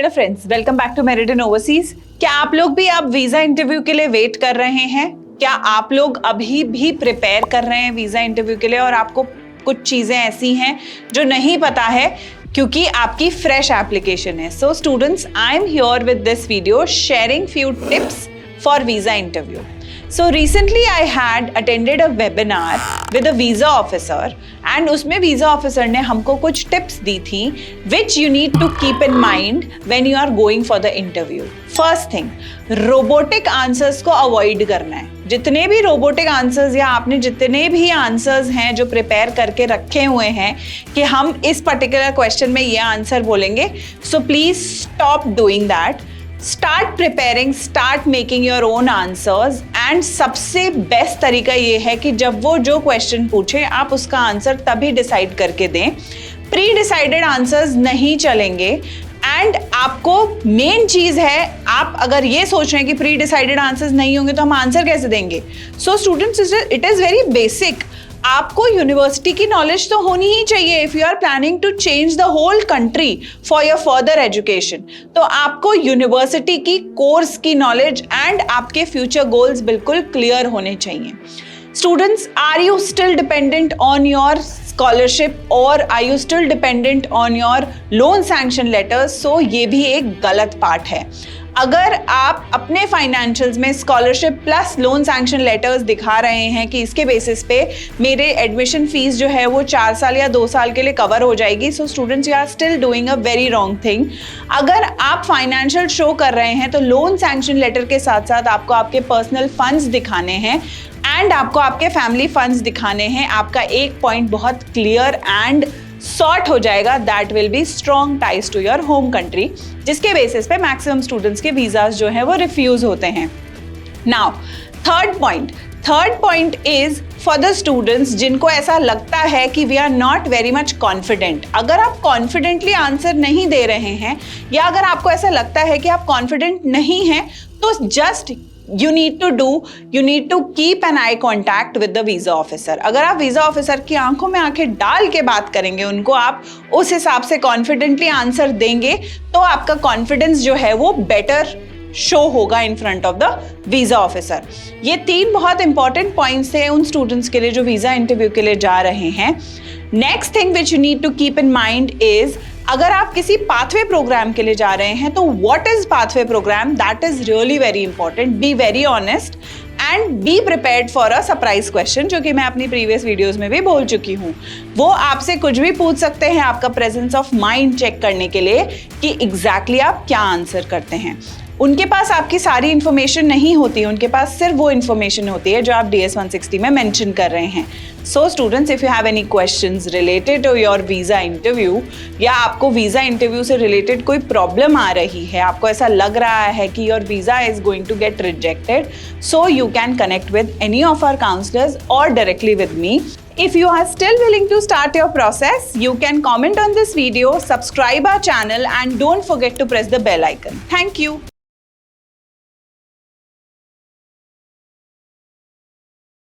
Hello friends, welcome back to Meridian Overseas. क्या आप लोग भी अब वीजा इंटरव्यू के लिए वेट कर रहे हैं? क्या आप लोग अभी भी प्रिपेयर कर रहे हैं वीजा इंटरव्यू के लिए और आपको कुछ चीजें ऐसी हैं जो नहीं पता है क्योंकि आपकी फ्रेश एप्लीकेशन है? So students, I am here with this video sharing few tips for visa interview. So recently I had attended a webinar with a visa officer and उसमें visa officer ने हमको कुछ tips दी थी which you need to keep in mind when you are going for the interview. First thing, robotic answers को avoid करना है. जितने भी robotic answers या आपने जितने भी answers हैं जो prepare करके रखे हुए हैं कि हम इस particular question में ये answer बोलेंगे, so please stop doing that. Start preparing, start making your own answers and सबसे बेस्ट तरीका ये है कि जब वो जो क्वेश्चन पूछे आप उसका आंसर तभी डिसाइड करके दें. प्री डिसाइडेड आंसर्स नहीं चलेंगे एंड आपको मेन चीज है, आप अगर ये सोच रहे हैं कि प्री डिसाइडेड आंसर्स नहीं होंगे तो हम आंसर कैसे देंगे? So students, it is very basic. आपको यूनिवर्सिटी की नॉलेज तो होनी ही चाहिए if you are planning to change the whole country for your further education. तो आपको यूनिवर्सिटी की कोर्स की नॉलेज एंड आपके फ्यूचर गोल्स बिल्कुल क्लियर होने चाहिए. Students, are you still dependent on your scholarship और are you still dependent on your loan sanction letters? So ये भी एक गलत पार्ट है. अगर आप अपने फाइनेंशियल्स में scholarship plus lone sanction letters दिखा रहे हैं कि इसके बेसिस पे मेरे एडमिशन फीस जो है वो 4 साल या 2 साल के लिए कवर हो जाएगी, so students, you are still doing a very wrong thing. अगर आप फाइनेंशियल शो कर रहे हैं तो लोन सैंक्शन लेटर के साथ साथ आपको आपके पर्सनल फंड्स दिखाने हैं एंड आपको आपके फैमिली फंड्स दिखाने हैं. आपका एक पॉइंट बहुत क्लियर एंड सॉर्ट हो जाएगा. That will be strong ties to your home country, जिसके बेसिस पे मैक्सिमम स्टूडेंट्स के वीजाज जो है वो रिफ्यूज होते हैं. Now third point is for the students जिनको ऐसा लगता है कि we are not very much confident. अगर आप कॉन्फिडेंटली आंसर नहीं दे रहे हैं या अगर आपको ऐसा लगता है कि आप कॉन्फिडेंट नहीं हैं, तो just you need to keep an eye contact with the visa officer. अगर आप वीजा ऑफिसर की आंखों में आंखें डाल के बात करेंगे, उनको आप उस हिसाब से कॉन्फिडेंटली आंसर देंगे, तो आपका कॉन्फिडेंस जो है वो बेटर शो होगा in front of the visa officer. ये 3 बहुत इंपॉर्टेंट पॉइंट्स थे उन स्टूडेंट्स के लिए जो वीजा इंटरव्यू के लिए जा रहे हैं. Next thing which you need to keep in mind is, अगर आप किसी पाथवे प्रोग्राम के लिए जा रहे हैं तो what is pathway programme? That is really very important. Be very honest and be prepared for a surprise question, जो कि मैं अपनी प्रीवियस वीडियोस में भी बोल चुकी हूँ. वो आपसे कुछ भी पूछ सकते हैं आपका प्रेजेंस ऑफ माइंड चेक करने के लिए कि एग्जैक्टली आप क्या आंसर करते हैं. उनके पास आपकी सारी इन्फॉर्मेशन नहीं होती है, उनके पास सिर्फ वो इन्फॉर्मेशन होती है जो आप DS 160 में मेंशन कर रहे हैं. So students, if you have any questions related to your visa interview या आपको वीजा इंटरव्यू से रिलेटेड कोई प्रॉब्लम आ रही है, आपको ऐसा लग रहा है कि your visa is going to get rejected, so you can connect with any of our counsellors और directly with me. If you are still willing to start your process, you can comment on this video, subscribe our channel and don't forget to press the bell icon. Thank you.